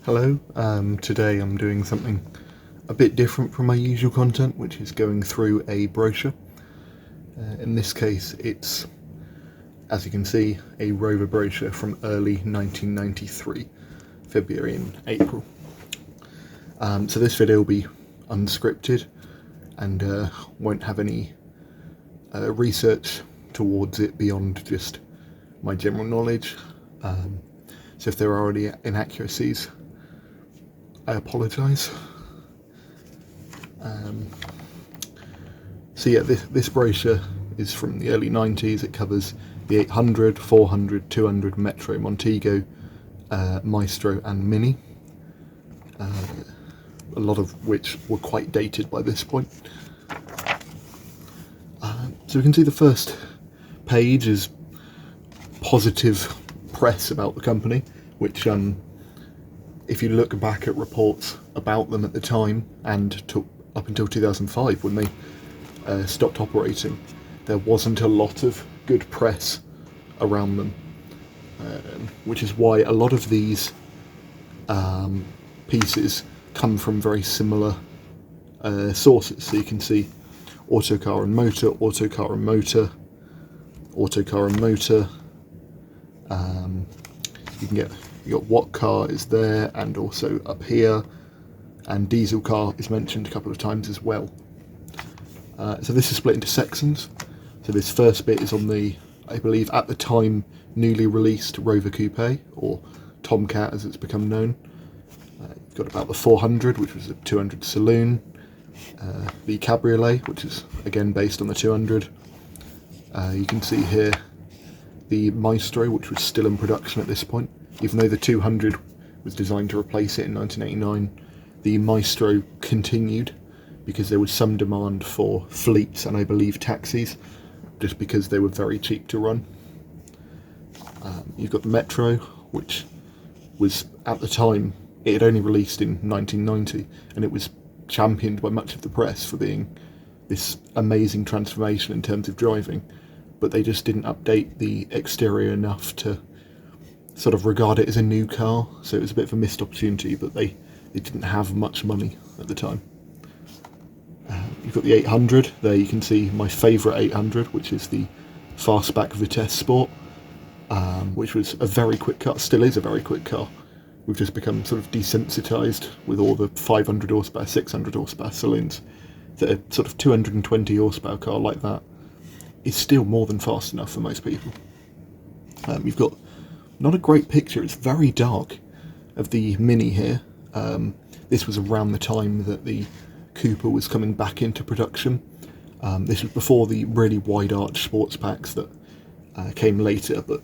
Hello, today I'm doing something a bit different from my usual content, which is going through a brochure. In this case, it's, as you can see, a Rover brochure from early 1993, February and April. So this video will be unscripted and won't have any research towards it beyond just my general knowledge. So if there are any inaccuracies, I apologise. So yeah, this brochure is from the early 90s. It covers the 800, 400, 200, Metro, Montego, Maestro and Mini, a lot of which were quite dated by this point. So we can see the first page is positive press about the company, which if you look back at reports about them at the time and up until 2005 when they stopped operating, there wasn't a lot of good press around them, which is why a lot of these pieces come from very similar sources. So you can see Autocar and Motor, Autocar and Motor, Autocar and Motor. You got What Car is there, and also up here, and Diesel Car is mentioned a couple of times as well. So this is split into sections. So this first bit is on the, I believe at the time, newly released Rover Coupe, or Tomcat as it's become known. You've got about the 400, which was a 200 saloon, the Cabriolet, which is again based on the 200. You can see here the Maestro, which was still in production at this point. Even though the 200 was designed to replace it in 1989, the Maestro continued because there was some demand for fleets and I believe taxis, just because they were very cheap to run. You've got the Metro, which was, at the time, it had only released in 1990, and it was championed by much of the press for being this amazing transformation in terms of driving, but they just didn't update the exterior enough to sort of regard it as a new car, so it was a bit of a missed opportunity, but they didn't have much money at the time. You've got the 800, there you can see my favourite 800, which is the Fastback Vitesse Sport, which was a very quick car, still is a very quick car. We've just become sort of desensitised with all the 500 horsepower, 600 horsepower saloons. That a sort of 220 horsepower car like that is still more than fast enough for most people. You've got not a great picture, it's very dark, of the Mini here. This was around the time that the Cooper was coming back into production. This was before the really wide arch sports packs that came later, but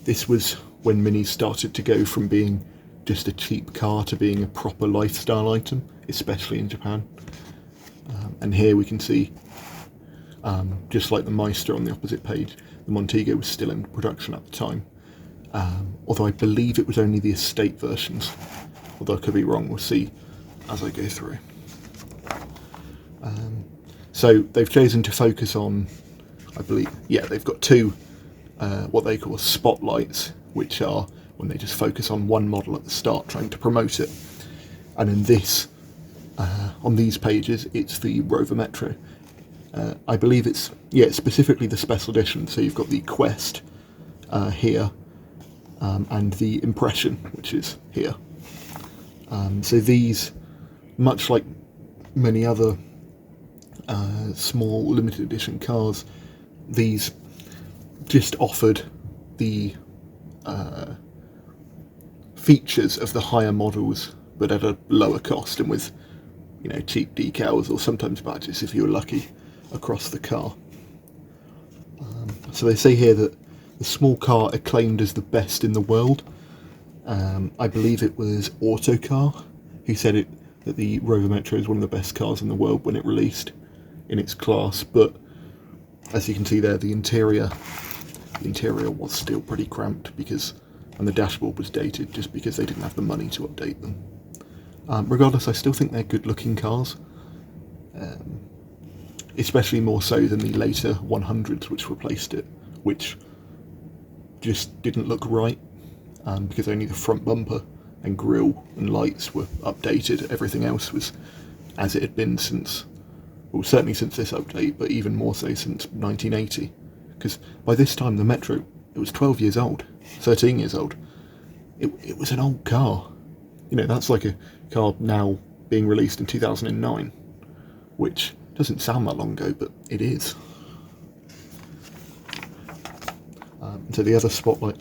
this was when Minis started to go from being just a cheap car to being a proper lifestyle item, especially in Japan. And here we can see, just like the Maestro on the opposite page, the Montego was still in production at the time. Although I believe it was only the estate versions, although I could be wrong, we'll see as I go through. So they've chosen to focus on, I believe, yeah, they've got two what they call spotlights, which are when they just focus on one model at the start trying to promote it. And in this, on these pages, it's the Rover Metro. I believe it's specifically the special edition, so you've got the Quest here, and the Impression, which is here. So these, much like many other small limited edition cars, these just offered the features of the higher models, but at a lower cost and with, cheap decals or sometimes badges if you were lucky across the car. So they say here that the small car acclaimed as the best in the world. I believe it was Autocar who said that the Rover Metro is one of the best cars in the world when it released in its class, but as you can see there, the interior was still pretty cramped and the dashboard was dated just because they didn't have the money to update them. Regardless, I still think they're good looking cars, especially more so than the later 100s which replaced it, which just didn't look right, because only the front bumper and grille and lights were updated. Everything else was as it had been since, well, certainly since this update, but even more so since 1980. Because by this time the Metro, it was 12 years old, 13 years old. It was an old car. You know, that's like a car now being released in 2009, which doesn't sound that long ago, but it is. So the other spotlight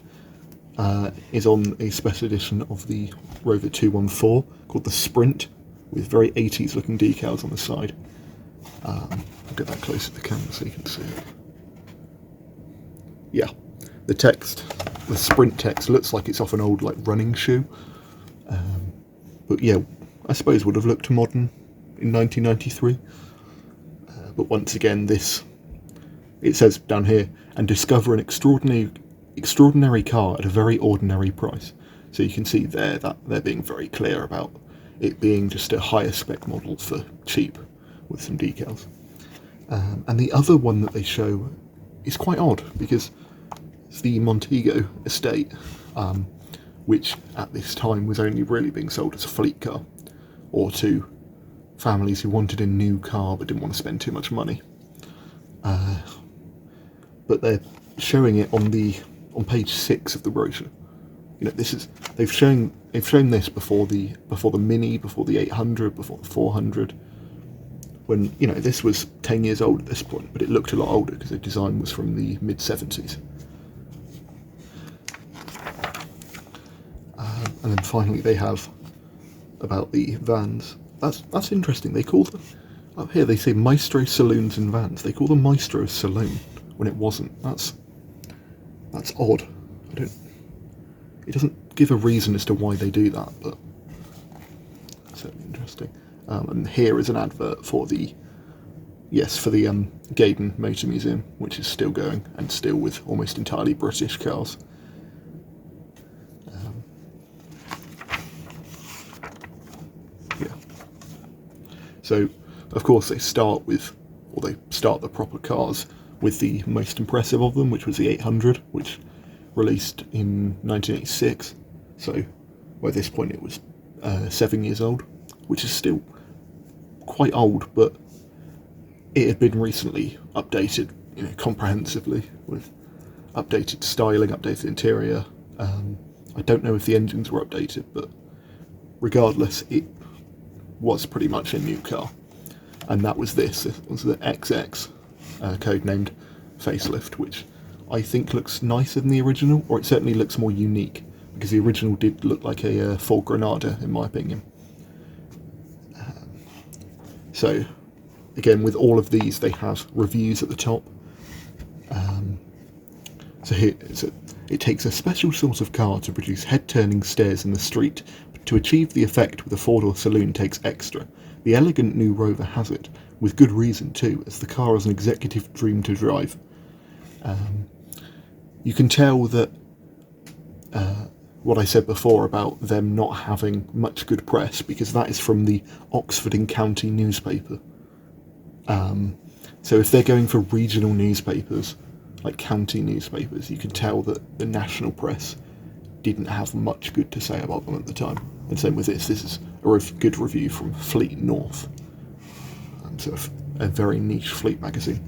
is on a special edition of the Rover 214 called the Sprint, with very 80s looking decals on the side. I'll get that closer to the camera so you can see it. Yeah, the text, the Sprint text, looks like it's off an old like running shoe. But yeah, I suppose would have looked modern in 1993. But once again, it says down here, and discover an extraordinary car at a very ordinary price. So you can see there that they're being very clear about it being just a higher spec model for cheap with some decals. And the other one that they show is quite odd because it's the Montego estate, which at this time was only really being sold as a fleet car, or to families who wanted a new car but didn't want to spend too much money. But they're showing it on page 6 of the brochure. You know, they've shown this before the Mini, before the 800, before the 400. When, you know, this was 10 years old at this point, but it looked a lot older because the design was from the mid-70s. And then finally they have about the vans. That's interesting. They call them, up here they say Maestro Saloons and Vans. They call them Maestro Saloon when it wasn't. That's odd. It doesn't give a reason as to why they do that, but it's certainly interesting. And here is an advert for the Gaydon Motor Museum, which is still going and still with almost entirely British cars. So, of course, they start the proper cars with the most impressive of them, which was the 800, which released in 1986. So, by this point, it was 7 years old, which is still quite old, but it had been recently updated, you know, comprehensively with updated styling, updated interior. I don't know if the engines were updated, but regardless, it was pretty much a new car. And that was this. It was the XX, codenamed facelift, which I think looks nicer than the original, or it certainly looks more unique, because the original did look like a Ford Granada, in my opinion. So, again, with all of these, they have reviews at the top. So here, it takes a special sort of car to produce head-turning stares in the street. To achieve the effect with a four-door saloon takes extra. The elegant new Rover has it, with good reason too, as the car is an executive dream to drive. You can tell that what I said before about them not having much good press, because that is from the Oxford and County newspaper. So if they're going for regional newspapers, like county newspapers, you can tell that the national press didn't have much good to say about them at the time. And same with this is a good review from Fleet North, sort of a very niche fleet magazine.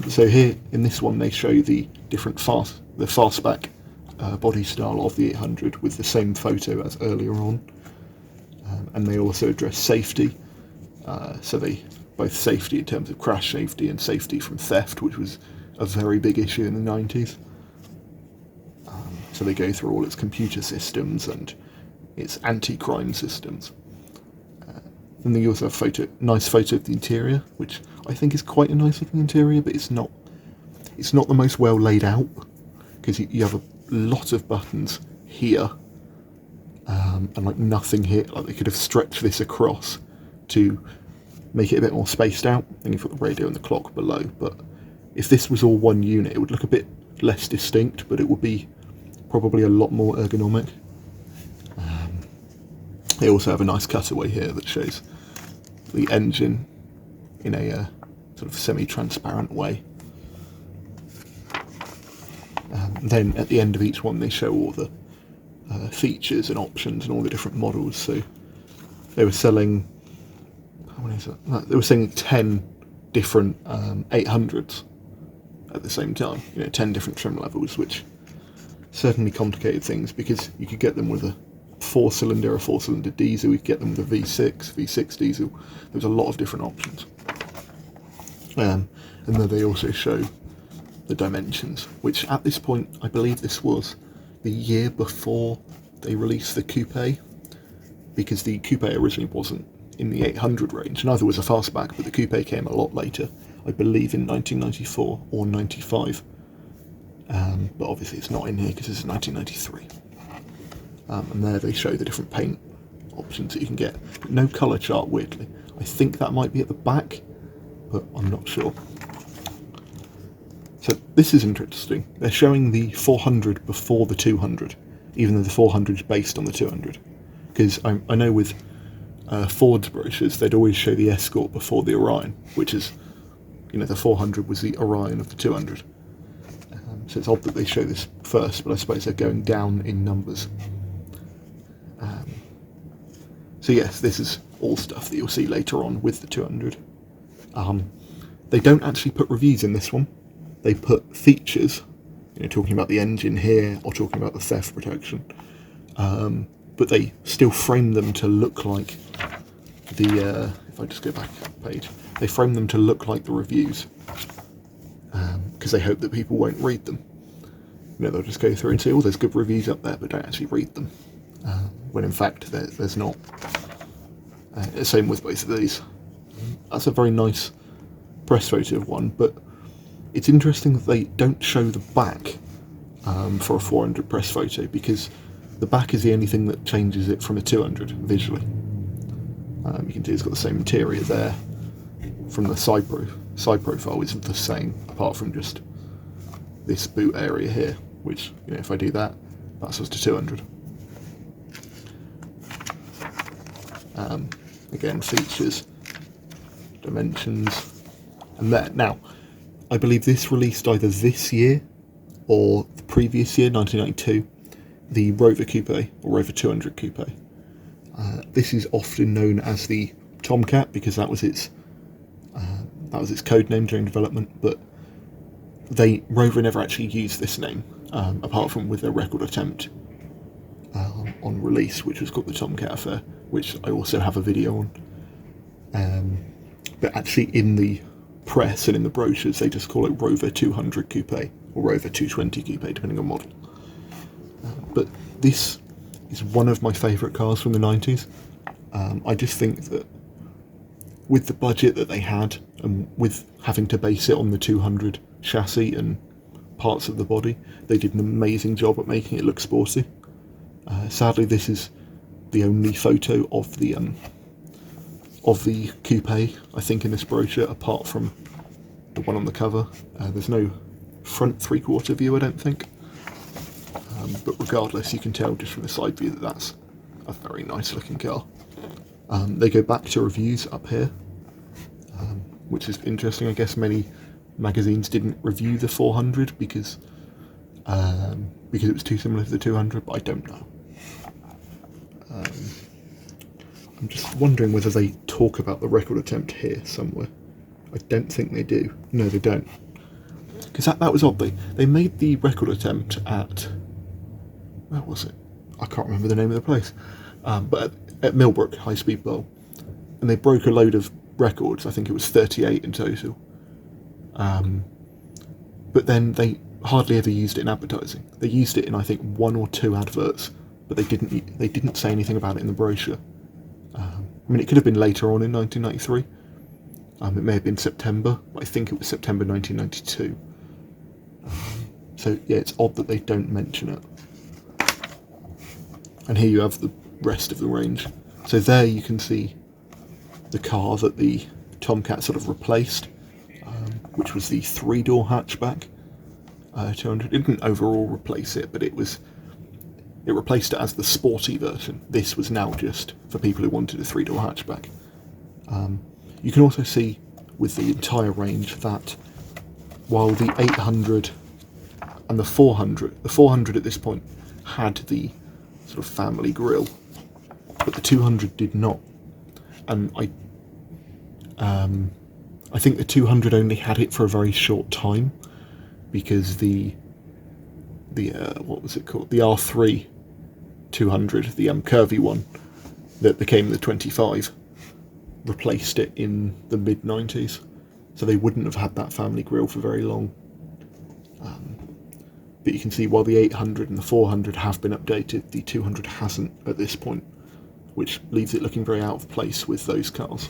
So here in this one they show the different fastback body style of the 800 with the same photo as earlier on, and they also address safety. So they both safety in terms of crash safety and safety from theft, which was a very big issue in the 90s. So they go through all its computer systems and its anti-crime systems. And they also have a nice photo of the interior, which I think is quite a nice looking interior, but it's not the most well laid out, because you have a lot of buttons here, and like nothing here. Like they could have stretched this across to make it a bit more spaced out. Then you've got the radio and the clock below, but if this was all one unit, it would look a bit less distinct, but it would be probably a lot more ergonomic. They also have a nice cutaway here that shows the engine in a sort of semi-transparent way. Then at the end of each one they show all the features and options and all the different models. So they were selling, how many is it? They were selling 10 different 800s at the same time, 10 different trim levels, which certainly complicated things, because you could get them with a 4-cylinder diesel, you could get them with a V6 diesel. There was a lot of different options. And then they also show the dimensions, which at this point, I believe this was the year before they released the coupe, because the coupe originally wasn't in the 800 range, neither was a fastback, but the coupe came a lot later, I believe in 1994 or 95. But obviously it's not in here because this is 1993. And there they show the different paint options that you can get, but no colour chart, weirdly. I think that might be at the back, but I'm not sure. So this is interesting. They're showing the 400 before the 200, even though the 400 is based on the 200. Because I know with Ford's brochures, they'd always show the Escort before the Orion, which is, the 400 was the Orion of the 200. So it's odd that they show this first, but I suppose they're going down in numbers. So yes, this is all stuff that you'll see later on with the 200. They don't actually put reviews in this one. They put features, talking about the engine here, or talking about the theft protection. But they still frame them to look like the, if I just go back a page, they frame them to look like the reviews, because they hope that people won't read them. They'll just go through and say, oh, there's good reviews up there, but don't actually read them, when in fact there's not. Same with both of these. That's a very nice press photo of one, but it's interesting that they don't show the back for a 400 press photo, because the back is the only thing that changes it from a 200 visually. You can see it's got the same interior there. From the side profile isn't the same, apart from just this boot area here, which, if I do that, that's just a 200. Again, features, dimensions, and there. Now, I believe this released either this year or the previous year, 1992, the Rover Coupe, or Rover 200 Coupe. This is often known as the Tomcat, because that was its code name during development, but Rover never actually used this name, apart from with their record attempt on release, which was called the Tomcat Affair, which I also have a video on. But actually in the press and in the brochures, they just call it Rover 200 Coupe, or Rover 220 Coupe, depending on model. But this is one of my favourite cars from the 90s. I just think that with the budget that they had, and with having to base it on the 200 chassis and parts of the body, they did an amazing job at making it look sporty. Sadly, this is the only photo of the coupe, I think, in this brochure, apart from the one on the cover. There's no front three-quarter view, I don't think. But regardless, you can tell just from the side view that that's a very nice looking car. They go back to reviews up here, which is interesting. I guess many magazines didn't review the 400 because it was too similar to the 200, but I don't know. I'm just wondering whether they talk about the record attempt here somewhere. I don't think they do. No, they don't. Because that was odd. They made the record attempt at... where was it? I can't remember the name of the place. But at Millbrook High Speed Bowl. And they broke a load of records. I think it was 38 in total. But then they hardly ever used it in advertising. They used it in, I think, 1 or 2 adverts, but they didn't say anything about it in the brochure. I mean, it could have been later on in 1993. It may have been September, but I think it was September 1992. So yeah, it's odd that they don't mention it. And here you have the rest of the range. So there you can see the car that the Tomcat sort of replaced, which was the 3-door hatchback. 200. It didn't overall replace it, but it replaced it as the sporty version. This was now just for people who wanted a 3-door hatchback. You can also see with the entire range that while the 800 and the 400 at this point had the sort of family grille, but the 200 did not. And I think the 200 only had it for a very short time, because the what was it called? The R3 200, the curvy one that became the 25, replaced it in the mid-90s. So they wouldn't have had that family grille for very long. But you can see while the 800 and the 400 have been updated, the 200 hasn't at this point, which leaves it looking very out of place with those cars.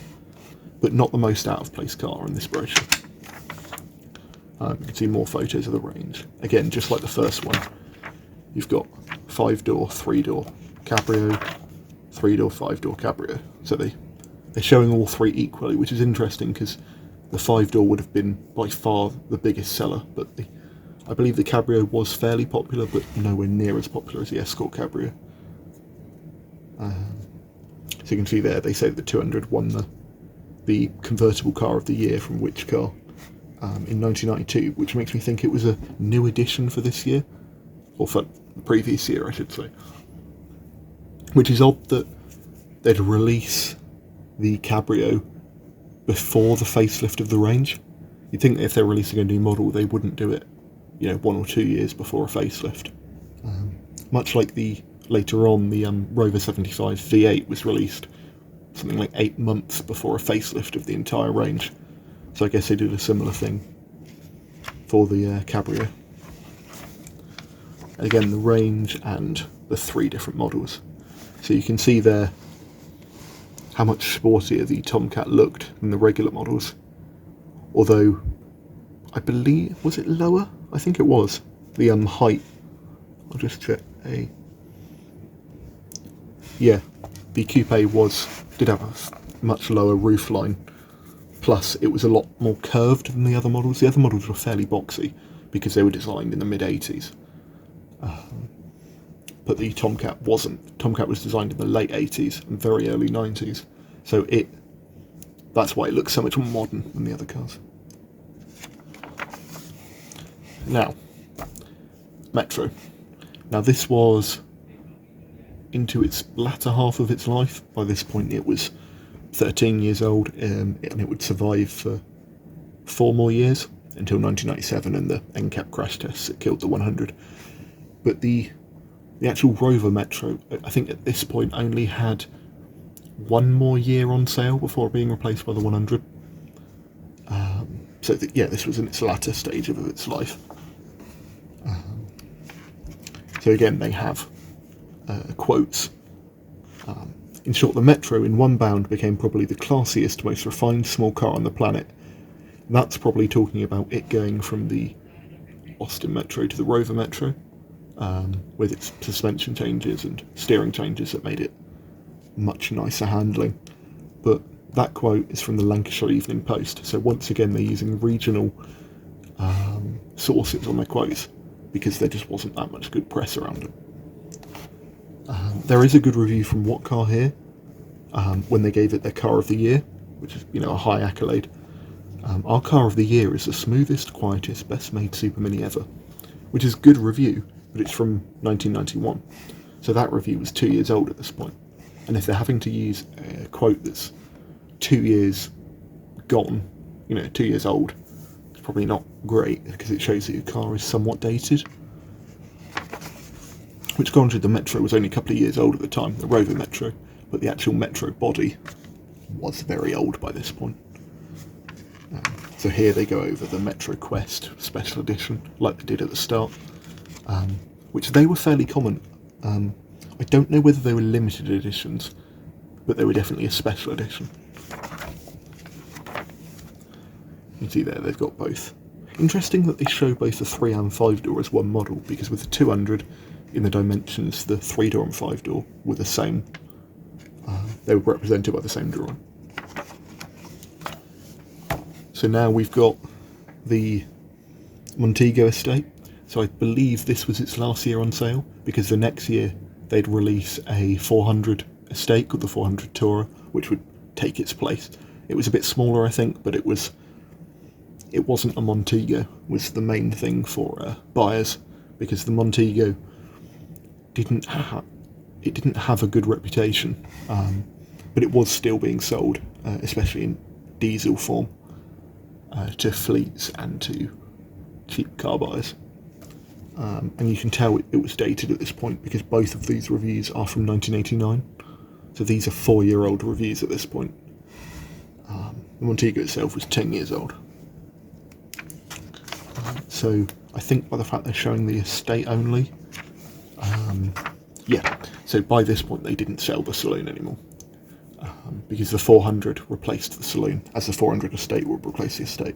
But not the most out of place car in this brochure. You can see more photos of the range. Again, just like the first one, you've got 5-door, 3-door cabrio, 3-door, 5-door cabrio. So they're showing all three equally, which is interesting because the 5-door would have been by far the biggest seller, but I believe the cabrio was fairly popular, but nowhere near as popular as the Escort cabrio. So you can see there, they say the 200 won the convertible car of the year from which car? In 1992, which makes me think it was a new edition for this year, or for the previous year, I should say. Which is odd that they'd release the cabrio before the facelift of the range. You'd think that if they're releasing a new model, they wouldn't do it, 1 or 2 years before a facelift. Much like later on, the Rover 75 V8 was released something like 8 months before a facelift of the entire range. So I guess they did a similar thing for the cabrio. Again, the range and the 3 different models. So you can see there how much sportier the Tomcat looked than the regular models. Although, I believe, was it lower? I think it was. The height. I'll just check. Yeah, the coupe did have a much lower roofline. Plus, it was a lot more curved than the other models. The other models were fairly boxy because they were designed in the mid-80s. But the Tomcat wasn't. The Tomcat was designed in the late 80s and very early 90s. So that's why it looks so much more modern than the other cars. Now, Metro. Now this was into its latter half of its life. By this point it was 13 years old, and it would survive for 4 more years until 1997 and the NCAP crash tests that killed the 100. But the actual Rover Metro, I think at this point only had 1 more year on sale before being replaced by the 100. So this was in its latter stage of its life. So again, they have quotes. In short, the Metro in one bound became probably the classiest, most refined small car on the planet. That's probably talking about it going from the Austin Metro to the Rover Metro, with its suspension changes and steering changes that made it much nicer handling. But that quote is from the Lancashire Evening Post, so once again they're using regional sources on their quotes, because there just wasn't that much good press around it. There is a good review from What Car here, when they gave it their Car of the Year, which is, a high accolade. Our Car of the Year is the smoothest, quietest, best made Super Mini ever, which is a good review, but it's from 1991. So that review was 2 years old at this point. And if they're having to use a quote that's 2 years gone, 2 years old, it's probably not great, because it shows that your car is somewhat dated. Which, granted, the Metro was only a couple of years old at the time, the Rover Metro, but the actual Metro body was very old by this point. So here they go over the Metro Quest Special Edition, like they did at the start, which they were fairly common. I don't know whether they were limited editions, but they were definitely a special edition. You can see there they've got both. Interesting that they show both the 3 and 5-door as one model, because with the 200, in the dimensions, the 3-door and 5-door were the same. They were represented by the same drawing. So now we've got the Montego estate. So I believe this was its last year on sale, because the next year they'd release a 400 estate called the 400 Tourer, which would take its place. It was a bit smaller, I think, but it wasn't a Montego, was the main thing for buyers, because the Montego didn't have... it didn't have a good reputation, but it was still being sold, especially in diesel form, to fleets and to cheap car buyers. And you can tell it was dated at this point because both of these reviews are from 1989. So these are 4-year-old reviews at this point. The Montego itself was 10 years old. So I think by the fact they're showing the estate only, yeah, so by this point they didn't sell the saloon anymore. Because the 400 replaced the saloon, as the 400 estate would replace the estate.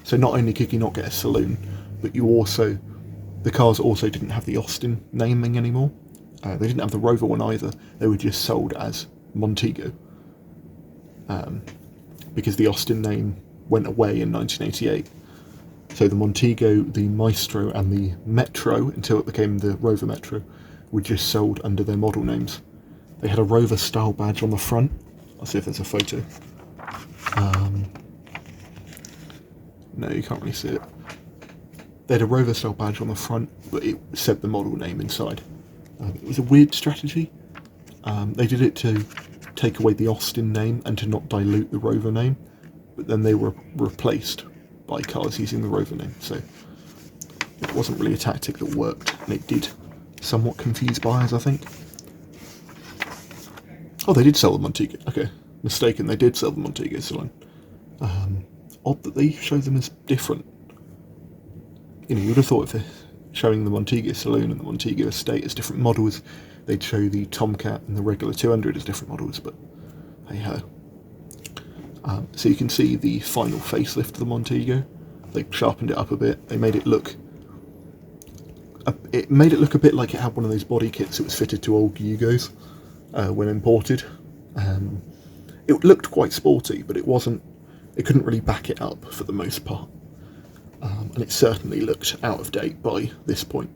So not only could you not get a saloon, but the cars also didn't have the Austin naming anymore. They didn't have the Rover one either. They were just sold as Montego, because the Austin name went away in 1988. So the Montego, the Maestro and the Metro, until it became the Rover Metro, were just sold under their model names. They had a Rover style badge on the front. I'll see if there's a photo. No, you can't really see it. They had a Rover style badge on the front, but it said the model name inside. It was a weird strategy. They did it to take away the Austin name and to not dilute the Rover name, but then they were replaced by cars using the Rover name, so it wasn't really a tactic that worked, and it did somewhat confuse buyers, I think. Oh, they did sell the Montego. Okay, mistaken, they did sell the Montego saloon. Odd that they show them as different. You know, you would have thought if they're showing the Montego saloon and the Montego estate as different models, they'd show the Tomcat and the regular 200 as different models, but hey ho. So you can see the final facelift of the Montego. They sharpened it up a bit. They made it look a bit like it had one of those body kits that was fitted to old Yugos when imported. It looked quite sporty, but it couldn't really back it up for the most part. And it certainly looked out of date by this point.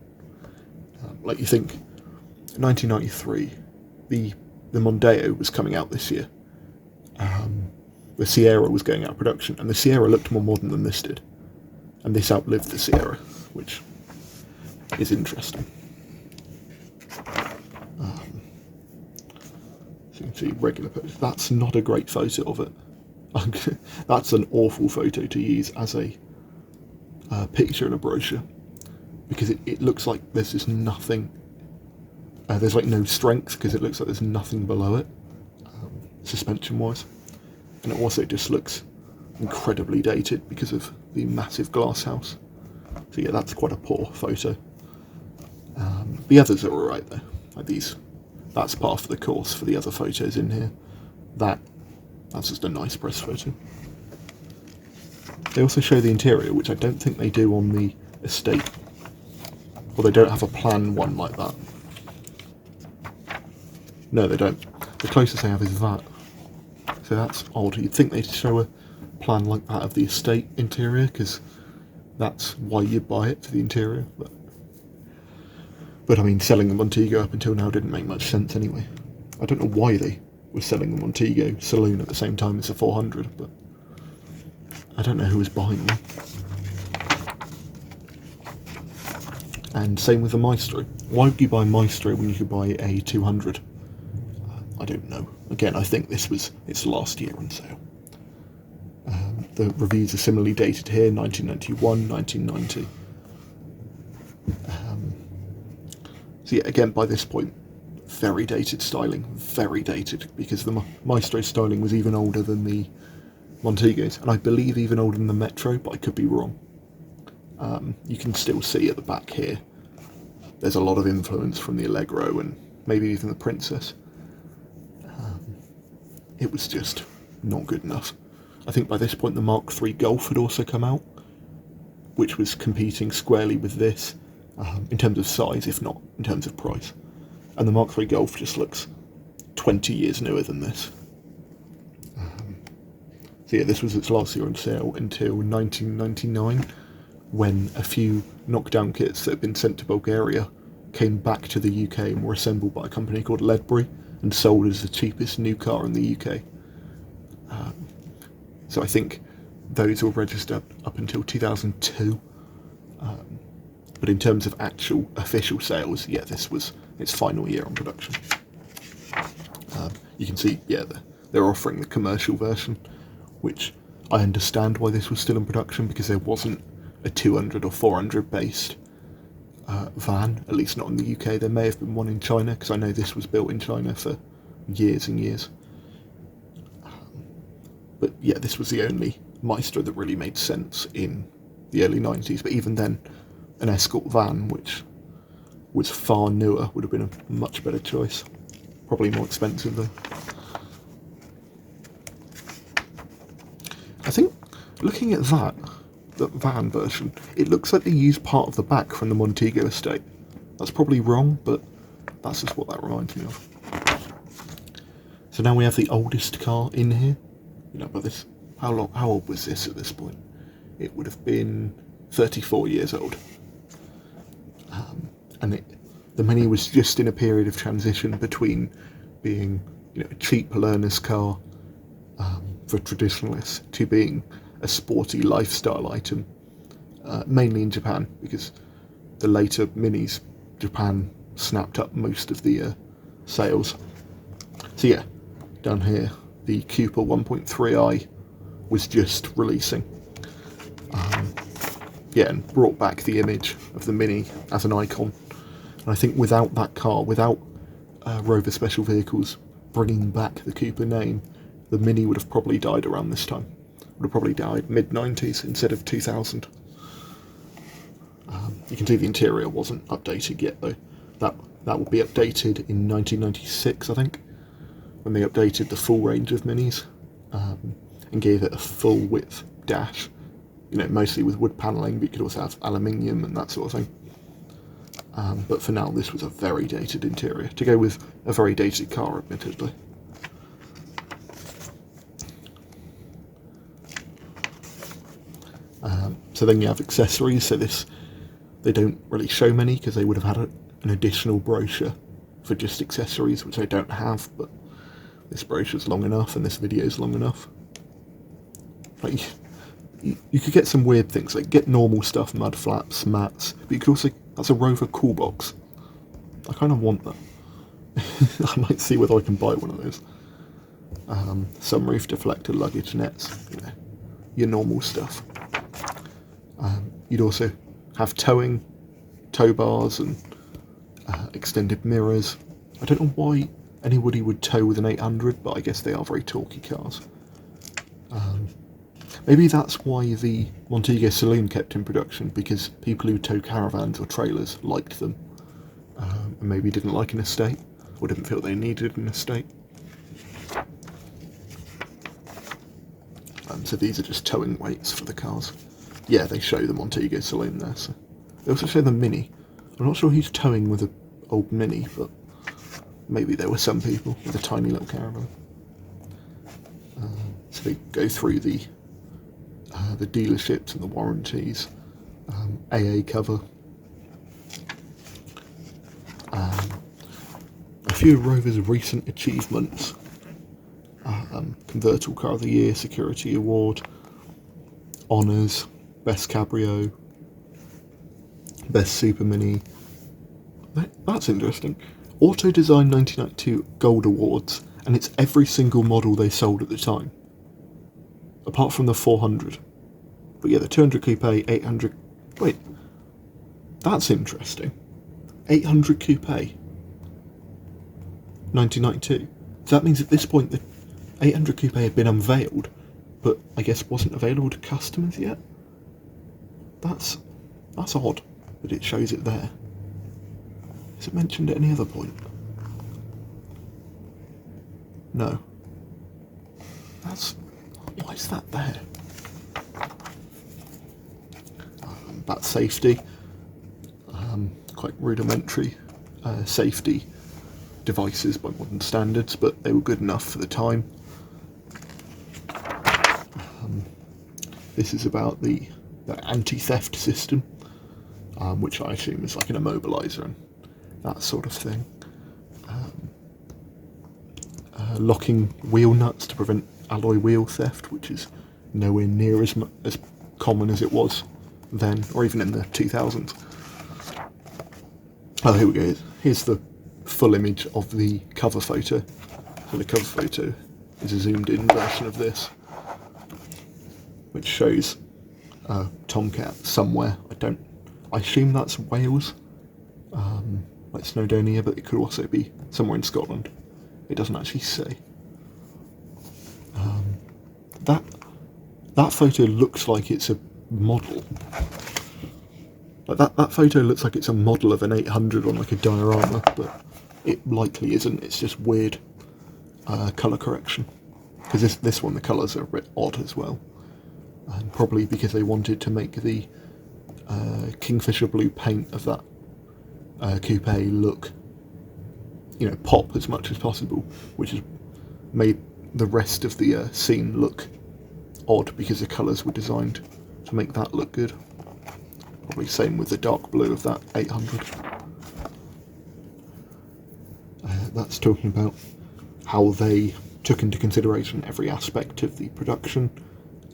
Like you think, 1993, the Mondeo was coming out this year. The Sierra was going out of production, and the Sierra looked more modern than this did. And this outlived the Sierra, which is interesting. So you can see regular photos. That's not a great photo of it. That's an awful photo to use as a picture in a brochure, because it looks like there's just nothing. There's like no strength, because it looks like there's nothing below it, suspension-wise. And it also just looks incredibly dated because of the massive glass house. So yeah, that's quite a poor photo. The others are alright though. Like these, that's part of the course for the other photos in here. That's just a nice press photo. They also show the interior, which I don't think they do on the estate. Or they don't have a plan one like that. No, they don't. The closest they have is that. So that's odd. You'd think they'd show a plan like that of the estate interior, because that's why you buy it, for the interior. But I mean, selling the Montego up until now didn't make much sense anyway. I don't know why they were selling the Montego saloon at the same time as the 400, but I don't know who was buying them. And same with the Maestro. Why would you buy a Maestro when you could buy a 200? I don't know. Again, I think this was its last year on sale. The reviews are similarly dated here, 1991, 1990. So yeah, again, by this point, very dated styling, very dated, because the Maestro styling was even older than the Montegos, and I believe even older than the Metro, but I could be wrong. You can still see at the back here, there's a lot of influence from the Allegro and maybe even the Princess. It was just not good enough. I think by this point the Mark III Golf had also come out, which was competing squarely with this in terms of size, if not in terms of price. And the Mark III Golf just looks 20 years newer than this. So yeah, this was its last year on sale until 1999, when a few knockdown kits that had been sent to Bulgaria came back to the UK and were assembled by a company called Ledbury and sold as the cheapest new car in the UK. So I think those were registered up until 2002. But in terms of actual official sales, yeah, this was its final year on production. You can see, yeah, they're offering the commercial version, which I understand why this was still in production, because there wasn't a 200 or 400 based van, at least not in the UK. There may have been one in China, because I know this was built in China for years and years. But yeah, this was the only Maestro that really made sense in the early 90s. But even then, an escort van, which was far newer, would have been a much better choice. Probably more expensive though. I think, looking at the van version, it looks like they used part of the back from the Montego estate. That's probably wrong, but that's just what that reminds me of. So now we have the oldest car in here. You know, but this, how old was this at this point? It would have been 34 years old. And the Mini was just in a period of transition between being, you know, a cheap learner's car for traditionalists to being a sporty lifestyle item, mainly in Japan, because the later Minis, Japan snapped up most of the sales. So yeah, down here, the Cooper 1.3i was just releasing. Yeah, and brought back the image of the Mini as an icon. And I think without that car, without Rover Special Vehicles bringing back the Cooper name, the Mini would have probably died around this time. Would have probably died mid-90s instead of 2000. You can see the interior wasn't updated yet though. That will be updated in 1996, I think, when they updated the full range of Minis and gave it a full width dash. You know, mostly with wood panelling, but you could also have aluminium and that sort of thing. But for now, this was a very dated interior, to go with a very dated car, admittedly. So then you have accessories. So this, they don't really show many because they would have had an additional brochure for just accessories, which I don't have, but this brochure's long enough and this video's long enough. Like, you could get some weird things, like get normal stuff, mud flaps, mats, but you could also, that's a Rover cool box. I kind of want that. I might see whether I can buy one of those. Sunroof deflector, luggage nets, you know, your normal stuff. You'd also have towing, tow bars and extended mirrors. I don't know why anybody would tow with an 800, but I guess they are very talky cars. Maybe that's why the Montego Saloon kept in production, because people who tow caravans or trailers liked them, and maybe didn't like an estate, or didn't feel they needed an estate. So these are just towing weights for the cars. Yeah, they show the Montego Saloon there. So they also show the Mini. I'm not sure who's towing with an old Mini, but maybe there were some people with a tiny little caravan. So they go through the dealerships and the warranties, AA cover, a few of Rover's recent achievements, Convertible Car of the Year, Security Award, Honours, Best Cabrio, Best Super Mini. That's interesting. Auto Design 1992 Gold Awards, and it's every single model they sold at the time, apart from the 400. But yeah, the 200 Coupe, 800... Wait, that's interesting. 800 Coupe, 1992. So that means at this point the 800 Coupe had been unveiled, but I guess wasn't available to customers yet? That's odd that it shows it there. Is it mentioned at any other point? No. Why is that there? Bat safety. Quite rudimentary safety devices by modern standards, but they were good enough for the time. This is about the anti-theft system, which I assume is like an immobiliser and that sort of thing. Locking wheel nuts to prevent alloy wheel theft, which is nowhere near as common as it was then, or even in the 2000s. Oh, here we go. Here's the full image of the cover photo. So the cover photo is a zoomed in version of this, which shows a tomcat somewhere. I assume that's Wales, like Snowdonia, but it could also be somewhere in Scotland. It doesn't actually say. That photo looks like it's a model. Like that photo looks like it's a model of an 800 on like a diorama, but it likely isn't. It's just weird colour correction. Because this one, the colours are a bit odd as well. And probably because they wanted to make the Kingfisher blue paint of that coupe look, you know, pop as much as possible, which has made the rest of the scene look odd because the colours were designed to make that look good. Probably same with the dark blue of that 800. That's talking about how they took into consideration every aspect of the production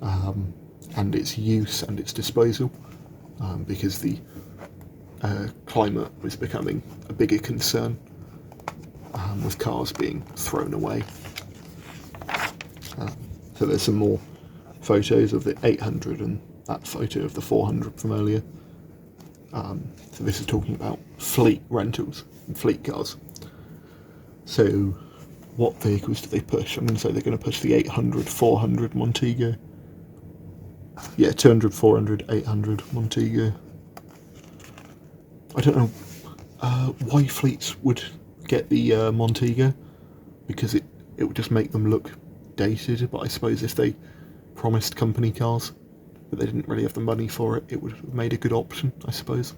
and its use and its disposal, because the climate was becoming a bigger concern with cars being thrown away. So there's some more photos of the 800 and that photo of the 400 from earlier. So this is talking about fleet rentals and fleet cars. So what vehicles do they push? I'm going to say they're going to push the 800, 400 Montego. Yeah, 200, 400, 800 Montego. I don't know why fleets would get the Montego, because it would just make them look dated, but I suppose if they promised company cars but they didn't really have the money for it, it would have made a good option, I suppose.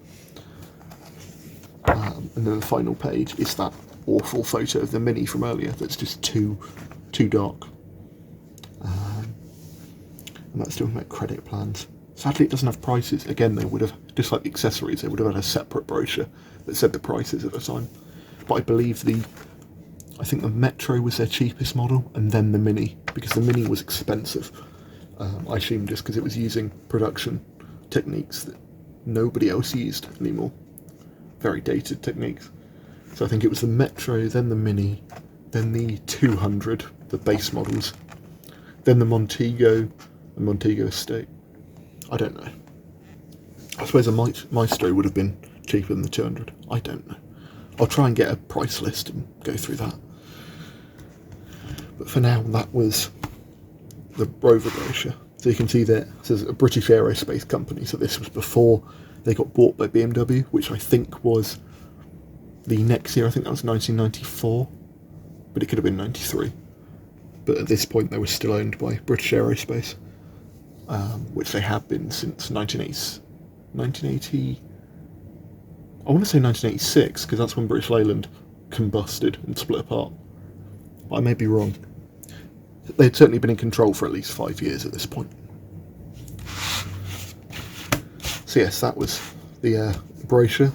And then the final page is that awful photo of the Mini from earlier that's just too dark. And that's talking about credit plans. Sadly, it doesn't have prices. Again, they would have, just like the accessories, they would have had a separate brochure that said the prices at the time. But I believe I think the Metro was their cheapest model, and then the Mini, because the Mini was expensive. I assume just because it was using production techniques that nobody else used anymore. Very dated techniques. So I think it was the Metro, then the Mini, then the 200, the base models, then the Montego, the Montego Estate. I don't know. I suppose a Maestro would have been cheaper than the 200. I don't know. I'll try and get a price list and go through that. But for now, that was the Rover brochure. So you can see there, it says a British aerospace company. So this was before they got bought by BMW, which I think was the next year. I think that was 1994, but it could have been 93. But at this point, they were still owned by British Aerospace, which they have been since 1980. I want to say 1986, because that's when British Leyland combusted and split apart. But I may be wrong. They'd certainly been in control for at least 5 years at this point. So yes, that was the brochure.